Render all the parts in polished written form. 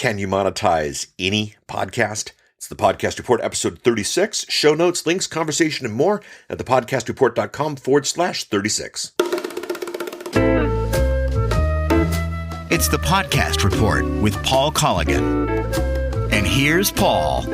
Can you monetize any podcast? It's the Podcast Report, episode 36. Show notes, links, conversation, and more at thepodcastreport.com/36. It's the Podcast Report with Paul Colligan. And here's Paul.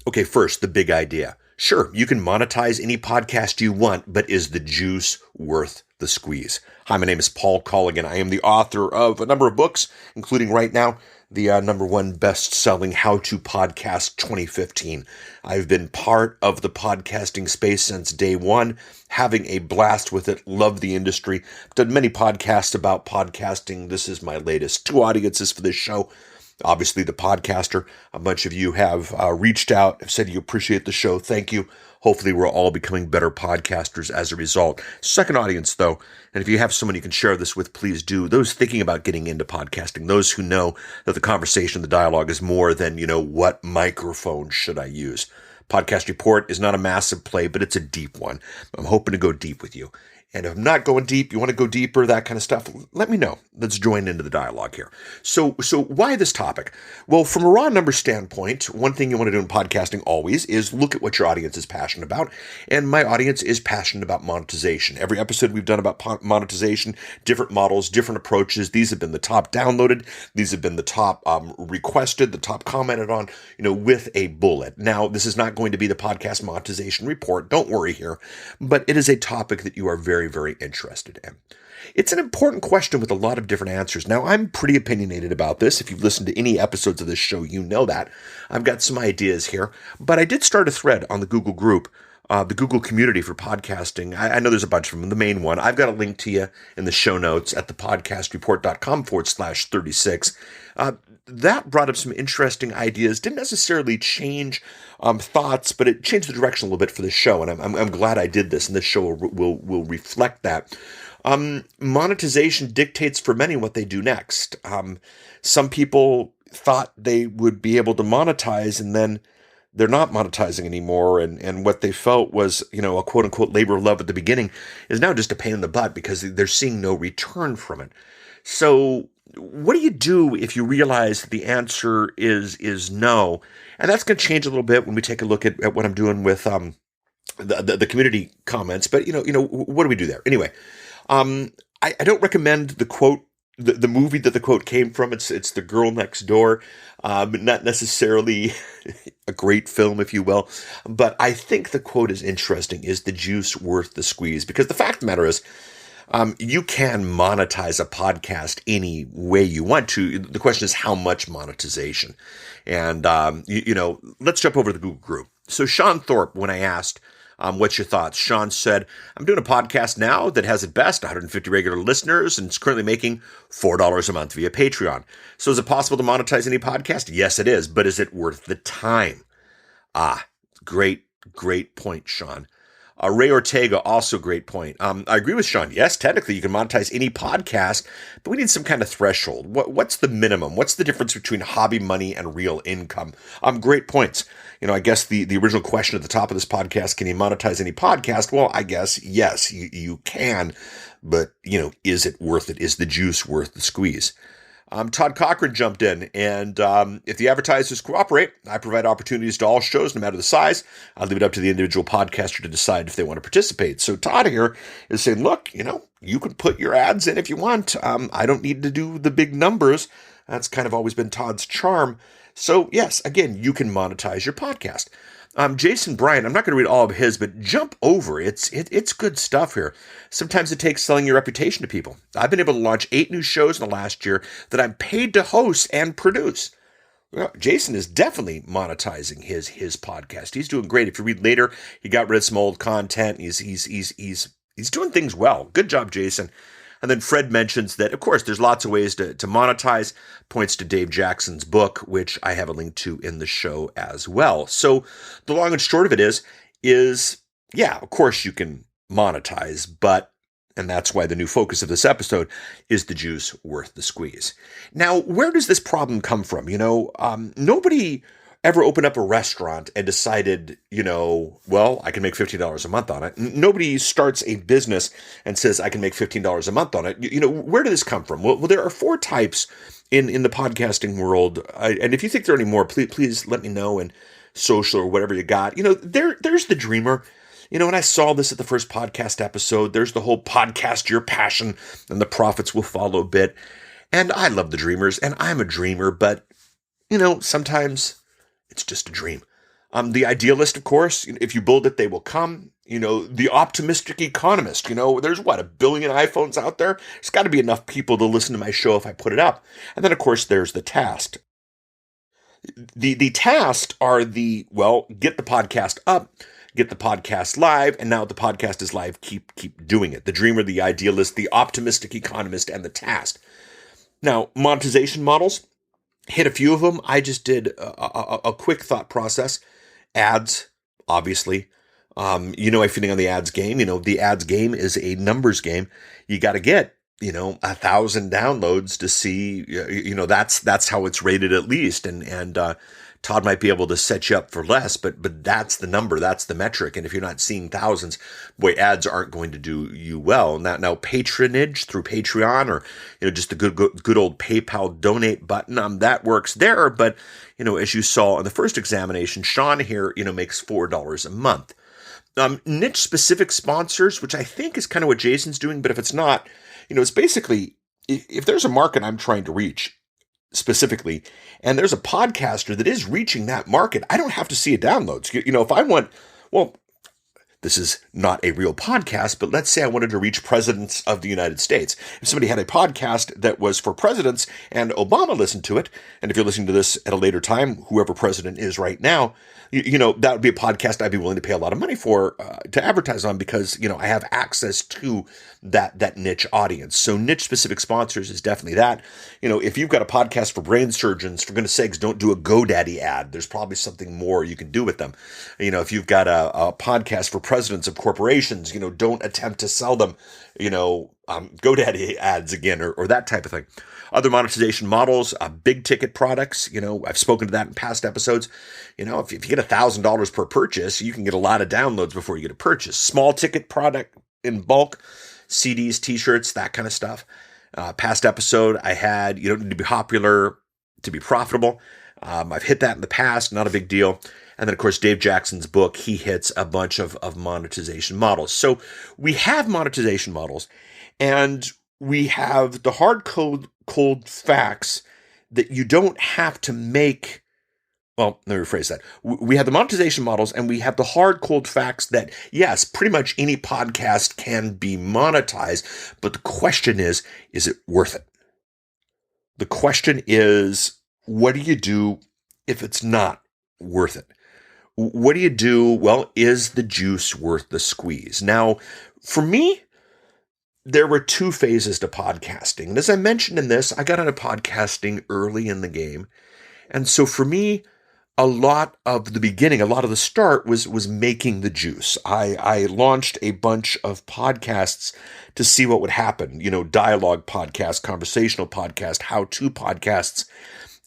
Okay, first, the big idea. Sure, you can monetize any podcast you want, but is the juice worth the squeeze? Hi, my name is Paul Colligan. I am the author of a number of books, including right now the number one best-selling How to Podcast 2015. I've been part of the podcasting space since day one, having a blast with it, love the industry. I've done many podcasts about podcasting. This is my latest. Two audiences for this show. Obviously, the podcaster. A bunch of you have reached out, have said you appreciate the show. Thank you. Hopefully, we're all becoming better podcasters as a result. Second audience, though, and if you have someone you can share this with, please do. Those thinking about getting into podcasting, those who know that the conversation, the dialogue is more than, what microphone should I use? Podcast Report is not a massive play, but it's a deep one. I'm hoping to go deep with you. And if I'm not going deep, you want to go deeper, that kind of stuff, let me know. Let's join into the dialogue here. So why this topic? Well, from a raw number standpoint, one thing you want to do in podcasting always is look at what your audience is passionate about. And my audience is passionate about monetization. Every episode we've done about monetization, different models, different approaches. These have been the top downloaded. These have been the top requested, the top commented on, with a bullet. Now, this is not going to be the podcast monetization report. Don't worry here. But it is a topic that you are very, very interested in. It's an important question with a lot of different answers. Now, I'm pretty opinionated about this. If you've listened to any episodes of this show, you know that. I've got some ideas here, but I did start a thread on the Google group, the Google community for podcasting. I know there's a bunch of them. The main one, I've got a link to you in the show notes at thepodcastreport.com/36. That brought up some interesting ideas. Didn't necessarily change thoughts, but it changed the direction a little bit for the show, and I'm glad I did this, and this show will reflect that. Monetization dictates for many what they do next. Some people thought they would be able to monetize, and then they're not monetizing anymore, and what they felt was, a quote-unquote labor of love at the beginning is now just a pain in the butt because they're seeing no return from it. So what do you do if you realize that the answer is no? And that's going to change a little bit when we take a look at what I'm doing with the community comments. But what do we do there? Anyway, I don't recommend the quote, the movie that the quote came from. It's The Girl Next Door. Not necessarily a great film, if you will. But I think the quote is interesting. Is the juice worth the squeeze? Because the fact of the matter is, you can monetize a podcast any way you want to. The question is how much monetization. And, let's jump over to the Google group. So Sean Thorpe, when I asked, what's your thoughts? Sean said, I'm doing a podcast now that has at best 150 regular listeners and it's currently making $4 a month via Patreon. So is it possible to monetize any podcast? Yes, it is. But is it worth the time? Great point, Sean. Ray Ortega, also great point. I agree with Sean. Yes, technically you can monetize any podcast, but we need some kind of threshold. What's the minimum? What's the difference between hobby money and real income? Great points. I guess the original question at the top of this podcast, can you monetize any podcast? Well, I guess, yes, you can, but, is it worth it? Is the juice worth the squeeze? Todd Cochran jumped in, and if the advertisers cooperate, I provide opportunities to all shows, no matter the size. I leave it up to the individual podcaster to decide if they want to participate. So Todd here is saying, look, you can put your ads in if you want. I don't need to do the big numbers. That's kind of always been Todd's charm. So yes, again, you can monetize your podcast. Jason Bryan, I'm not going to read all of his, but jump over. It's good stuff here. Sometimes it takes selling your reputation to people. I've been able to launch 8 new shows in the last year that I'm paid to host and produce. Well, Jason is definitely monetizing his podcast. He's doing great. If you read later, he got rid of some old content. He's doing things well. Good job, Jason. And then Fred mentions that, of course, there's lots of ways to monetize, points to Dave Jackson's book, which I have a link to in the show as well. So the long and short of it is, yeah, of course you can monetize, and that's why the new focus of this episode is the juice worth the squeeze. Now, where does this problem come from? Nobody ever opened up a restaurant and decided, well, I can make $15 a month on it. Nobody starts a business and says, I can make $15 a month on it. Where did this come from? Well, there are four types in the podcasting world. And if you think there are any more, please let me know in social or whatever you got. There's the dreamer. When I saw this at the first podcast episode, there's the whole podcast your passion and the profits will follow bit. And I love the dreamers, and I'm a dreamer, but, sometimes it's just a dream. The idealist, of course, if you build it, they will come. The optimistic economist, there's a billion iPhones out there. There's got to be enough people to listen to my show if I put it up. And then, of course, there's the tasked. The tasked are get the podcast up, get the podcast live, and now the podcast is live, keep doing it. The dreamer, the idealist, the optimistic economist, and the tasked. Now, monetization models, hit a few of them. I just did a quick thought process. Ads, obviously. I'm feeling on the ads game. The ads game is a numbers game. You got to get, 1,000 downloads to see, that's how it's rated at least. And Todd might be able to set you up for less, but that's the number, that's the metric. And if you're not seeing thousands, ads aren't going to do you well. Now patronage through Patreon or, just the good old PayPal donate button, that works there. But, as you saw in the first examination, Sean here, makes $4 a month. Niche specific sponsors, which I think is kind of what Jason's doing, but if it's not, it's basically, if there's a market I'm trying to reach, specifically, and there's a podcaster that is reaching that market, I don't have to see a downloads. If I want, this is not a real podcast, but let's say I wanted to reach presidents of the United States. If somebody had a podcast that was for presidents and Obama listened to it, and if you're listening to this at a later time, whoever president is right now, that would be a podcast I'd be willing to pay a lot of money for to advertise on because, I have access to that niche audience. So niche specific sponsors is definitely that. If you've got a podcast for brain surgeons, for goodness sakes, don't do a GoDaddy ad. There's probably something more you can do with them. If you've got a podcast for presidents of corporations, don't attempt to sell them, GoDaddy ads again, or that type of thing. Other monetization models, big ticket products, I've spoken to that in past episodes. If you get $1,000 per purchase, you can get a lot of downloads before you get a purchase. Small ticket product in bulk, CDs, t-shirts, that kind of stuff. Past episode, I had, you don't need to be popular to be profitable. I've hit that in the past, not a big deal. And then, of course, Dave Jackson's book, he hits a bunch of monetization models. So we have monetization models, and we have the hard cold facts that you don't have to make. Well, let me rephrase that. We have the monetization models, and we have the hard cold facts that, yes, pretty much any podcast can be monetized. But the question is it worth it? The question is, what do you do if it's not worth it? What do you do? Well, is the juice worth the squeeze? Now, for me, there were two phases to podcasting. And as I mentioned in this, I got into podcasting early in the game. And so for me, a lot of the beginning, a lot of the start was making the juice. I launched a bunch of podcasts to see what would happen. Dialogue podcast, conversational podcast, how-to podcasts.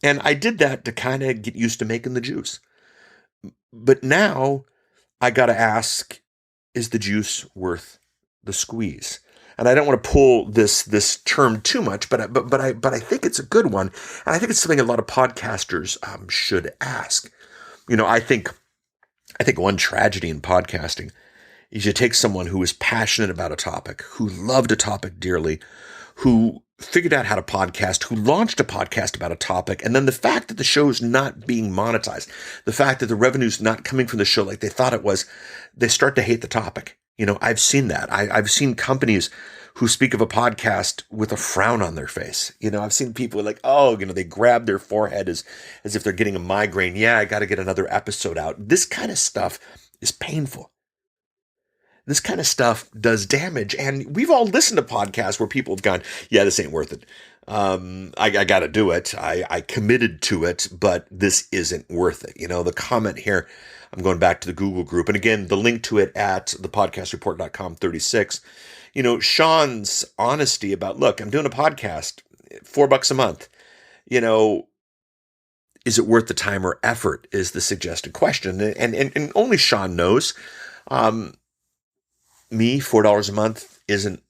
And I did that to kind of get used to making the juice. But now I got to ask, is the juice worth the squeeze? And I don't want to pull this term too much, but I think it's a good one, and I think it's something a lot of podcasters should ask. I think one tragedy in podcasting is you take someone who is passionate about a topic, who loved a topic dearly, who figured out how to podcast, who launched a podcast about a topic, and then the fact that the show is not being monetized, the fact that the revenue's not coming from the show like they thought it was, they start to hate the topic. I've seen that. I've seen companies who speak of a podcast with a frown on their face. I've seen people like, they grab their forehead as if they're getting a migraine. Yeah, I got to get another episode out. This kind of stuff is painful. This kind of stuff does damage. And we've all listened to podcasts where people have gone, yeah, this ain't worth it. I got to do it. I committed to it, but this isn't worth it. The comment here, I'm going back to the Google group. And again, the link to it at thepodcastreport.com 36. Sean's honesty about, look, I'm doing a podcast, $4 a month. Is it worth the time or effort is the suggested question. And only Sean knows. Me, $4 a month isn't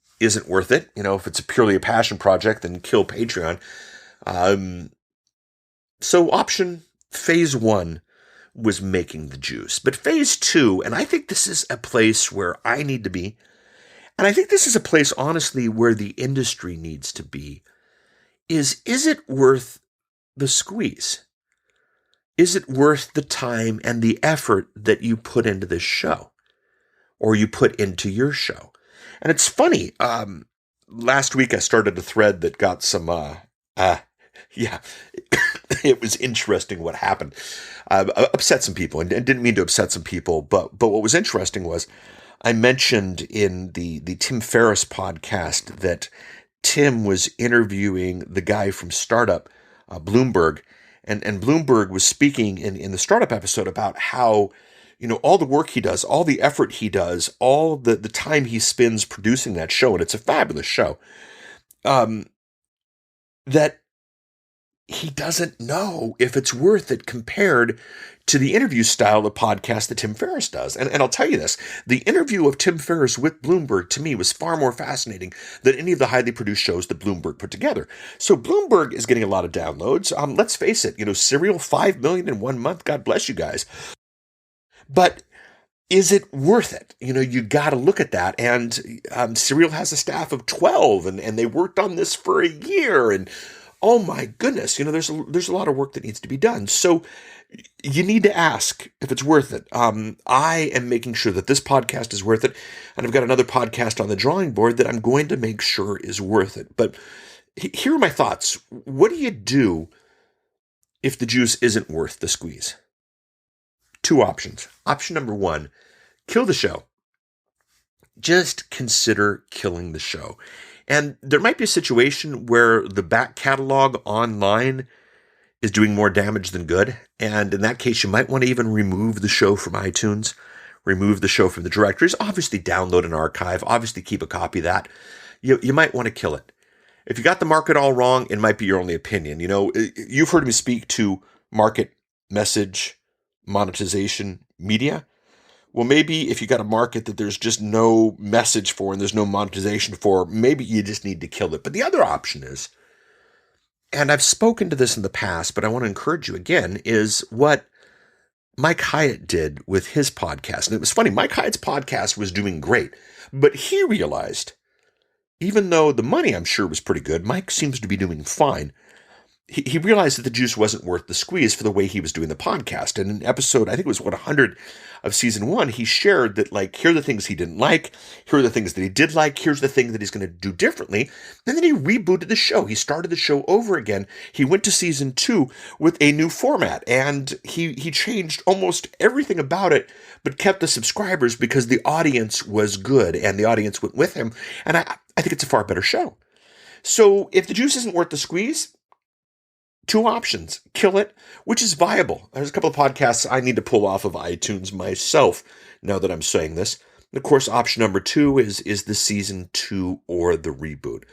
worth it. If it's purely a passion project, then kill Patreon. So option phase 1 was making the juice. But phase 2, and I think this is a place where I need to be, and I think this is a place, honestly, where the industry needs to be, is it worth the squeeze? Is it worth the time and the effort that you put into this show? Or you put into your show? And it's funny, last week I started a thread that got some, yeah, it was interesting what happened. Upset some people, and didn't mean to upset some people, but what was interesting was I mentioned in the Tim Ferriss podcast that Tim was interviewing the guy from Startup, Bloomberg, and Bloomberg was speaking in the Startup episode about how, all the work he does, all the effort he does, all the time he spends producing that show, and it's a fabulous show, that he doesn't know if it's worth it compared to the interview style of podcast that Tim Ferriss does. And I'll tell you this, the interview of Tim Ferriss with Bloomberg to me was far more fascinating than any of the highly produced shows that Bloomberg put together. So Bloomberg is getting a lot of downloads. Let's face it, Serial, 5 million in 1 month. God bless you guys. But is it worth it? You got to look at that. And Serial has a staff of 12, and they worked on this for a year. And oh my goodness, there's a lot of work that needs to be done. So you need to ask if it's worth it. I am making sure that this podcast is worth it. And I've got another podcast on the drawing board that I'm going to make sure is worth it. But here are my thoughts. What do you do if the juice isn't worth the squeeze? 2 options. Option number 1, kill the show. Just consider killing the show. And there might be a situation where the back catalog online is doing more damage than good. And in that case, you might want to even remove the show from iTunes, remove the show from the directories, obviously download an archive, obviously keep a copy of that. You might want to kill it. If you got the market all wrong, it might be your only opinion. You've heard me speak to market, message, monetization, media. Well, maybe if you got a market that there's just no message for and there's no monetization for, maybe you just need to kill it. But the other option is, and I've spoken to this in the past, but I want to encourage you again, is what Mike Hyatt did with his podcast. And it was funny, Mike Hyatt's podcast was doing great, but he realized, even though the money I'm sure was pretty good, Mike seems to be doing fine. He realized that the juice wasn't worth the squeeze for the way he was doing the podcast. And in episode, I think it was 100 of season 1, he shared that, here are the things he didn't like, here are the things that he did like, here's the thing that he's going to do differently. And then he rebooted the show. He started the show over again. He went to season 2 with a new format, and he changed almost everything about it, but kept the subscribers because the audience was good and the audience went with him. And I think it's a far better show. So if the juice isn't worth the squeeze, 2 options. Kill it, which is viable. There's a couple of podcasts I need to pull off of iTunes myself now that I'm saying this. And of course, option number 2 is the season 2 or the reboot.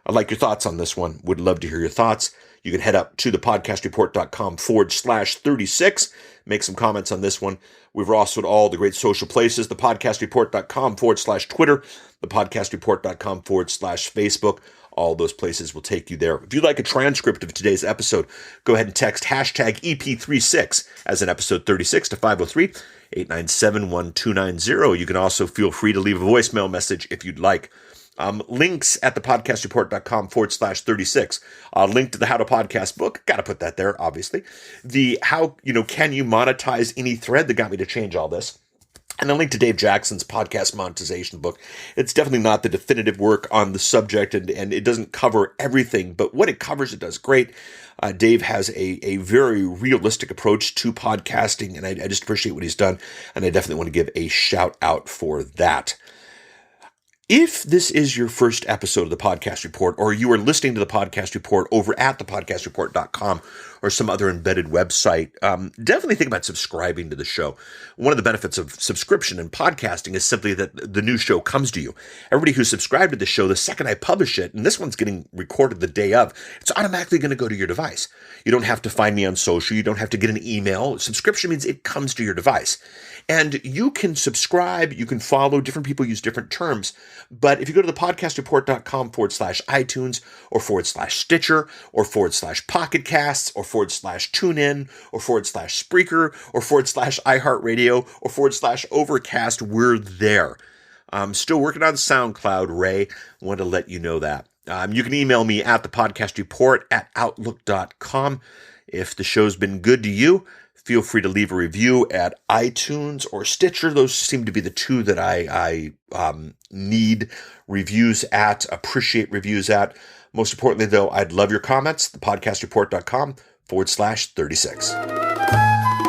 I'd like your thoughts on this one. Would love to hear your thoughts. You can head up to thepodcastreport.com/36. Make some comments on this one. We've also at all the great social places, thepodcastreport.com/Twitter, thepodcastreport.com/Facebook. All those places will take you there. If you'd like a transcript of today's episode, go ahead and text hashtag EP36 as in episode 36 to 503-897-1290. You can also feel free to leave a voicemail message if you'd like. Links at thepodcastreport.com/36. Link to the How to Podcast book. Got to put that there, obviously. The how, can you monetize any thread that got me to change all this. And a link to Dave Jackson's podcast monetization book. It's definitely not the definitive work on the subject, and it doesn't cover everything, but what it covers, it does great. Dave has a very realistic approach to podcasting, and I just appreciate what he's done, and I definitely want to give a shout out for that. If this is your first episode of the Podcast Report, or you are listening to the Podcast Report over at thepodcastreport.com or some other embedded website, definitely think about subscribing to the show. One of the benefits of subscription and podcasting is simply that the new show comes to you. Everybody who's subscribed to the show, the second I publish it, and this one's getting recorded the day of, it's automatically going to go to your device. You don't have to find me on social. You don't have to get an email. Subscription means it comes to your device. And you can subscribe, you can follow, different people use different terms. But if you go to the podcastreport.com/iTunes or /Stitcher or /Pocket Casts or /TuneIn or /Spreaker or /iHeartRadio or /Overcast, we're there. I'm still working on SoundCloud, Ray. I want to let you know that. You can email me at thepodcastreport@outlook.com. If the show's been good to you, feel free to leave a review at iTunes or Stitcher. Those seem to be the two that I need reviews at, appreciate reviews at. Most importantly, though, I'd love your comments. Thepodcastreport.com /36.